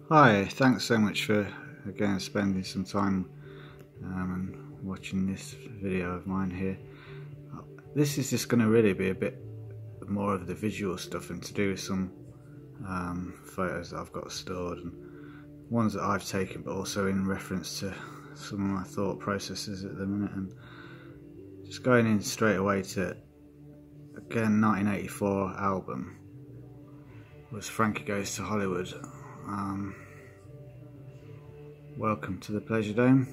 Hi, thanks so much for again spending some time and watching this video of mine here. This is just going to really be a bit more of the visual stuff and to do with some photos that I've got stored and ones that I've taken, but also in reference to some of my thought processes at the minute. And just going in straight away to, again, 1984 album was Frankie Goes to Hollywood. Welcome to the Pleasure Dome.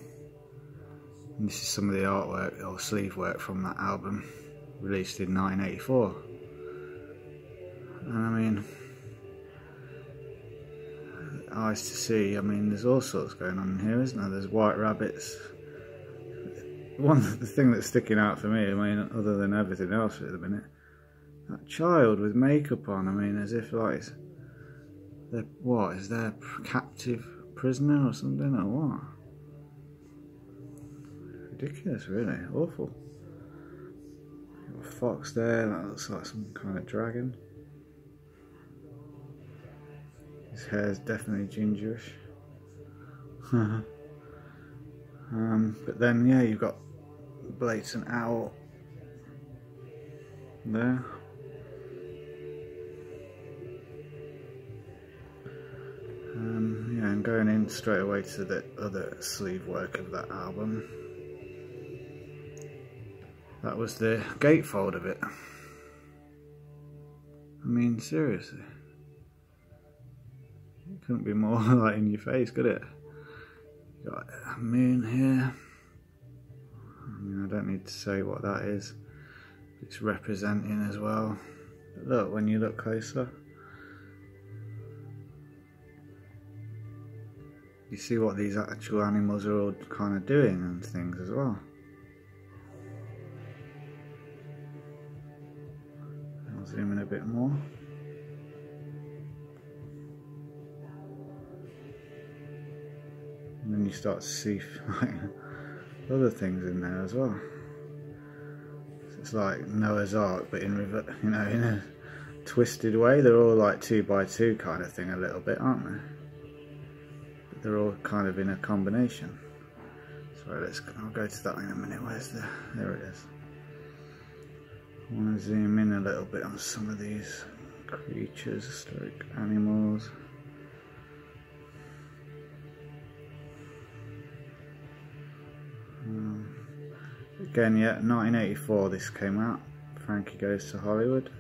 And this is some of the artwork or sleeve work from that album, released in 1984. And I mean, eyes to see, I mean, there's all sorts going on in here, isn't there? There's white rabbits. The thing that's sticking out for me, I mean, other than everything else at the minute, that child with makeup on, I mean, as if like, what, is there a captive prisoner or something, or what? Ridiculous, really, awful. Got a fox there, that looks like some kind of dragon. His hair's definitely gingerish. But then, yeah, you've got blatant owl there. Yeah, and going in straight away to the other sleeve work of that album. That was the gatefold of it. I mean, seriously. It couldn't be more like in your face, could it? You got a moon here. I mean, I don't need to say what that is. It's representing as well. But look, when you look closer, you see what these actual animals are all kind of doing and things as well. I'll zoom in a bit more. And then you start to see like other things in there as well. It's like Noah's Ark, but in in a twisted way. They're all like 2x2 kind of thing, a little bit, aren't they? But they're all kind of in a combination. Sorry, I'll go to that in a minute. There it is. I want to zoom in a little bit on some of these creatures, stroke animals. Again, yeah, 1984 this came out. Frankie Goes to Hollywood.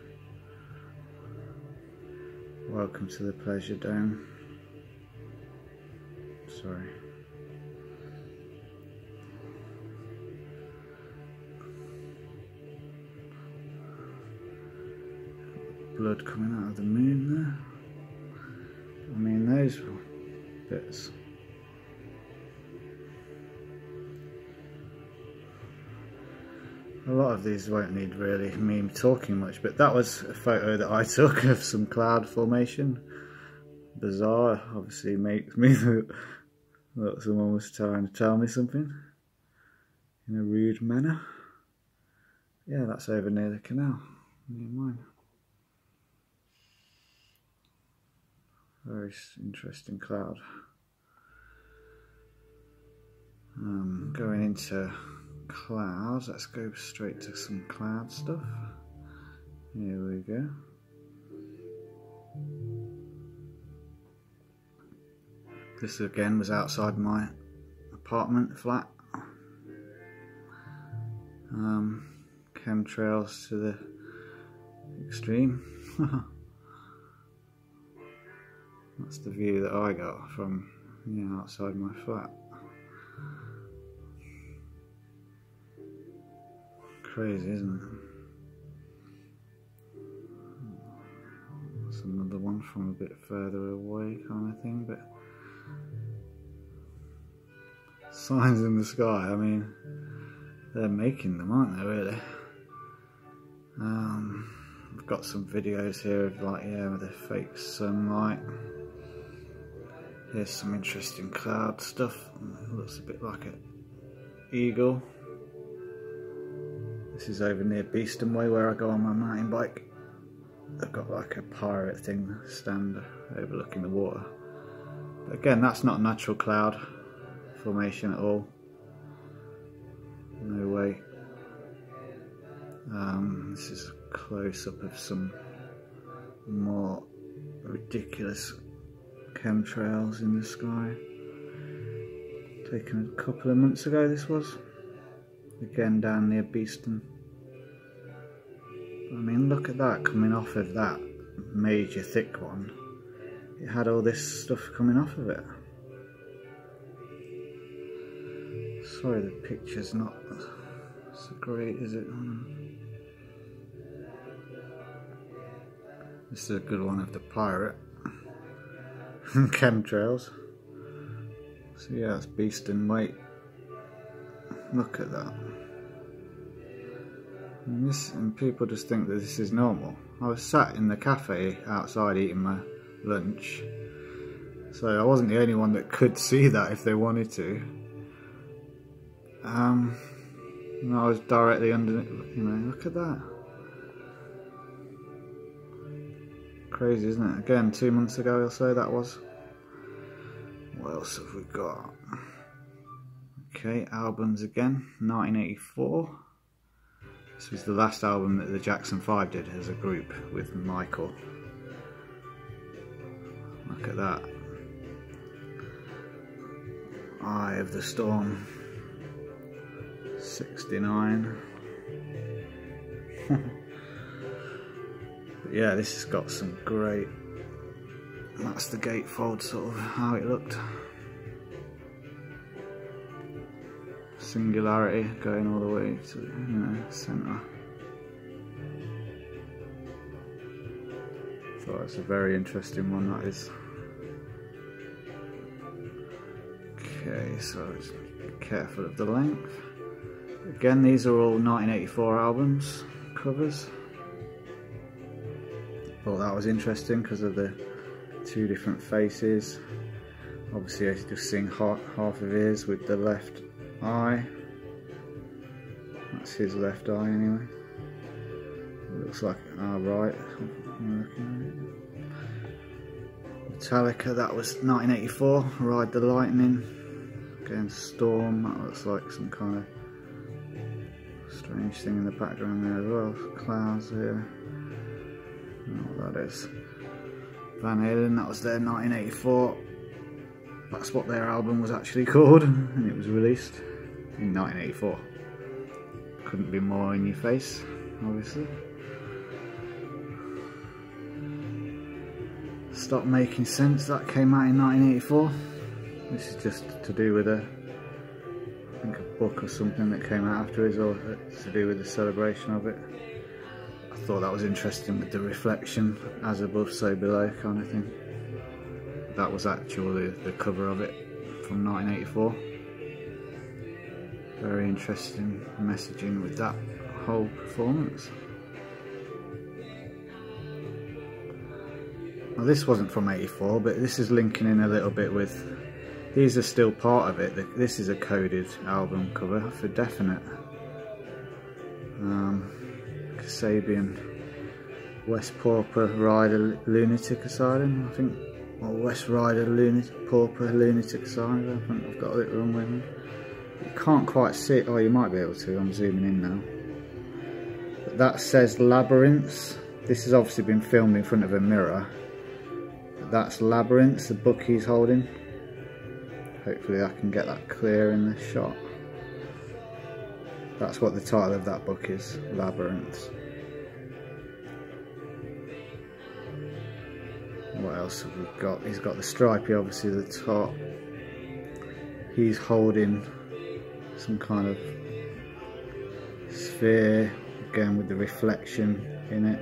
Welcome to the Pleasure Dome. Sorry. Blood coming out of the moon there. I mean, those bits. A lot of these won't need really me talking much, but that was a photo that I took of some cloud formation. Bizarre, obviously makes me look, someone was trying to tell me something in a rude manner. Yeah, that's over near the canal, near mine. Very interesting cloud. Going into clouds, let's go straight to some cloud stuff. Here we go. This again was outside my apartment flat. Chemtrails to the extreme. That's the view that I got from outside my flat. Crazy, isn't it? That's another one from a bit further away kind of thing, but signs in the sky, I mean, they're making them, aren't they, really? I've got some videos here of like, yeah, with the fake sunlight. Here's some interesting cloud stuff. It looks a bit like an eagle. This is over near Beeston Way where I go on my mountain bike. They've got like a pirate thing stand overlooking the water. Again, that's not a natural cloud formation at all. No way. This is a close-up of some more ridiculous chemtrails in the sky. Taken a couple of months ago, this was. Again, down near Beeston. I mean, look at that coming off of that major thick one. It had all this stuff coming off of it. Sorry, the picture's not so great, is it? This is a good one of the pirate chemtrails. So yeah, it's Beeston. Wait, look at that. And people just think that this is normal. I was sat in the cafe outside eating my lunch, so I wasn't the only one that could see that if they wanted to. And I was directly under it, you know, look at that. Crazy, isn't it? Again, 2 months ago or so that was. What else have we got? Okay, albums again, 1984. This was the last album that the Jackson 5 did as a group with Michael. Look at that. Eye of the Storm, 69. But yeah, this has got some great, that's the gatefold sort of how it looked. Singularity going all the way to, you know, centre. Thought it's a very interesting one, that is. Okay, so just be careful of the length. Again, these are all 1984 albums covers. Thought that was interesting because of the two different faces. Obviously, I just seeing half of his with the left eye. That's his left eye anyway. It looks like our right. Metallica, that was 1984. Ride the Lightning. Again, Storm. That looks like some kind of strange thing in the background there as well. Clouds here. I don't know what that is. Van Halen, that was their 1984. That's what their album was actually called, and it was released in 1984. Couldn't be more in your face, obviously. Stop Making Sense, that came out in 1984. This is just to do with I think a book or something that came out afterwards, or to do with the celebration of it. I thought that was interesting with the reflection, as above so below kind of thing. That was actually the cover of it from 1984. Very interesting messaging with that whole performance. Now this wasn't from 84, but this is linking in a little bit with, these are still part of it. This is a coded album cover for definite. Kasabian, West Pauper Rider Lunatic Asylum, I think, or West Rider Pauper Lunatic Asylum. I think I've got it wrong with me. You can't quite see it, oh you might be able to, I'm zooming in now. But that says Labyrinths. This has obviously been filmed in front of a mirror. But that's Labyrinths, the book he's holding. Hopefully I can get that clear in the shot. That's what the title of that book is, Labyrinths. What else have we got? He's got the stripey, obviously, at the top. He's holding some kind of sphere, again with the reflection in it.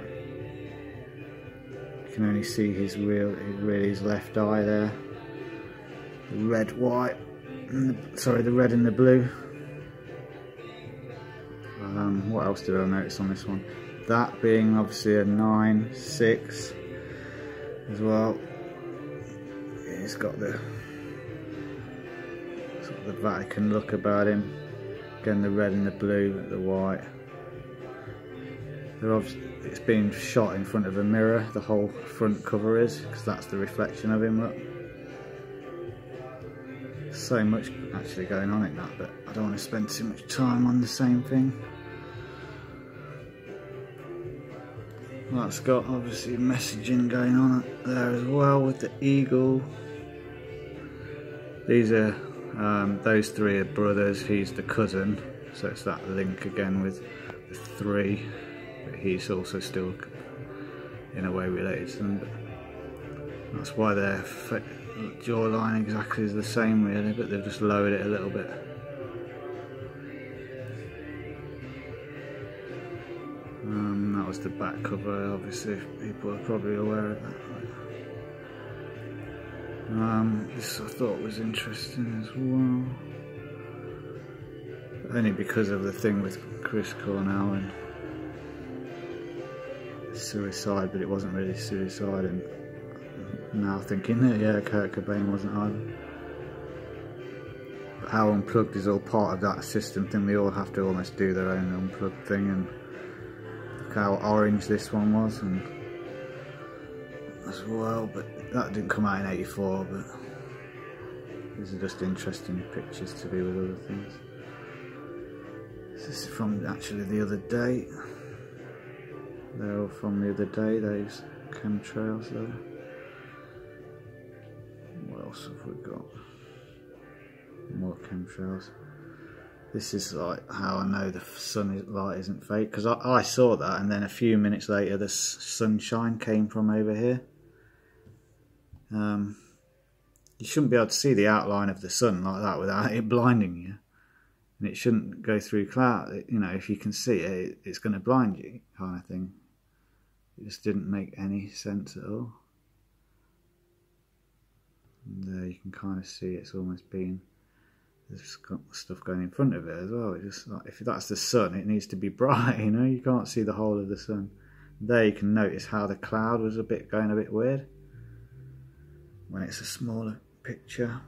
You can only see his left eye there. The red, white, and the red and the blue. What else did I notice on this one? That being obviously a 9/6 as well. He's got the sort of the Vatican look about him. Again, the red and the blue, the white. It's been shot in front of a mirror. The whole front cover is, because that's the reflection of him. Look. So much actually going on in that, but I don't want to spend too much time on the same thing. That's got obviously messaging going on there as well with the eagle. These are those three are brothers. He's the cousin, so it's that link again with the three, but he's also still in a way related to them. But that's why their jawline exactly is the same really, but they've just lowered it a little bit. That was the back cover, obviously people are probably aware of that. This I thought was interesting as well, only because of the thing with Chris Cornell and suicide, but it wasn't really suicide, and now thinking that yeah, Kurt Cobain wasn't either. But how Unplugged is all part of that system thing. They all have to almost do their own Unplugged thing, and look how orange this one was, and as well, but that didn't come out in '84, but these are just interesting pictures to do with other things. This is from actually the other day. They're all from the other day, those chemtrails there. What else have we got? More chemtrails. This is like how I know the sun light isn't fake, because I saw that, and then a few minutes later the sunshine came from over here. You shouldn't be able to see the outline of the sun like that without it blinding you, and it shouldn't go through cloud. You know, if you can see it, it's going to blind you, kind of thing. It just didn't make any sense at all. And there you can kind of see it's almost been, there's got stuff going in front of it as well. It's just like, if that's the sun, it needs to be bright, you know, you can't see the whole of the sun. There you can notice how the cloud was going a bit weird when it's a smaller picture,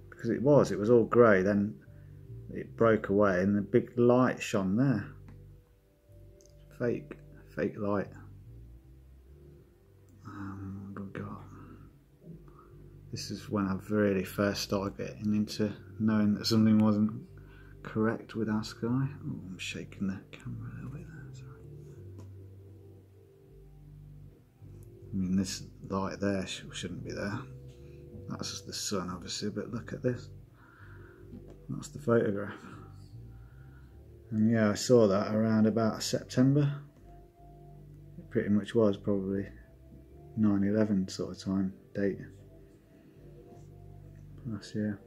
because it was all grey, then it broke away and the big light shone there. Fake light. What have we got? This is when I really first started getting into knowing that something wasn't correct with our sky. Oh, I'm shaking the camera a little bit there, sorry. I mean, this light there shouldn't be there. That's just the sun, obviously, but look at this. That's the photograph. And yeah, I saw that around about September. It pretty much was probably 9/11 sort of time date. Last year.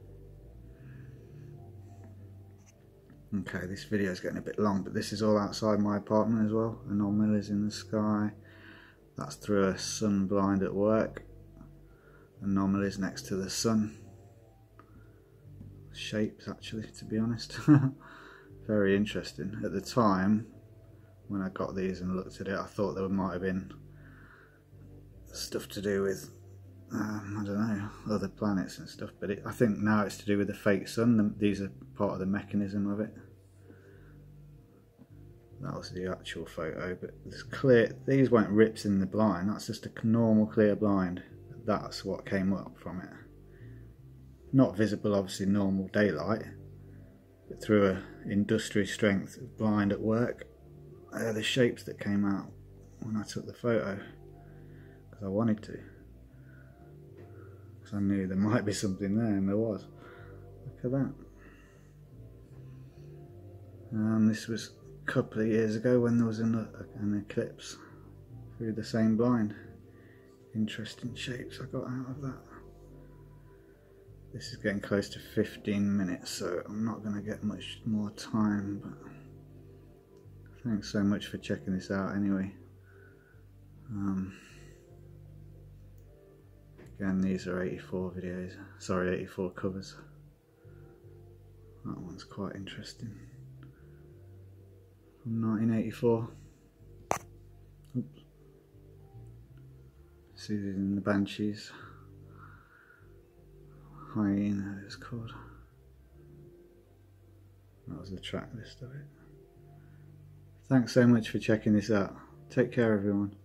Okay, this video is getting a bit long, but this is all outside my apartment as well. Anomalies in the sky. That's through a sun blind at work. Anomalies next to the sun. Shapes, actually, to be honest. Very interesting. At the time, when I got these and looked at it, I thought there might have been stuff to do with I don't know, other planets and stuff, but I think now it's to do with the fake sun. These are part of the mechanism of it. That was the actual photo, but it's clear, these weren't rips in the blind, that's just a normal clear blind. That's what came up from it. Not visible, obviously, normal daylight, but through an industry strength blind at work. They're the shapes that came out when I took the photo, because I wanted to. I knew there might be something there, and there was. Look at that. This was a couple of years ago when there was an eclipse through the same blind. Interesting shapes I got out of that. This is getting close to 15 minutes, so I'm not going to get much more time, but thanks so much for checking this out anyway. Again, these are 84 videos, sorry, 84 covers. That one's quite interesting. From 1984. Oops. Susan the Banshees. Hyena it's called. That was the track list of it. Thanks so much for checking this out. Take care, everyone.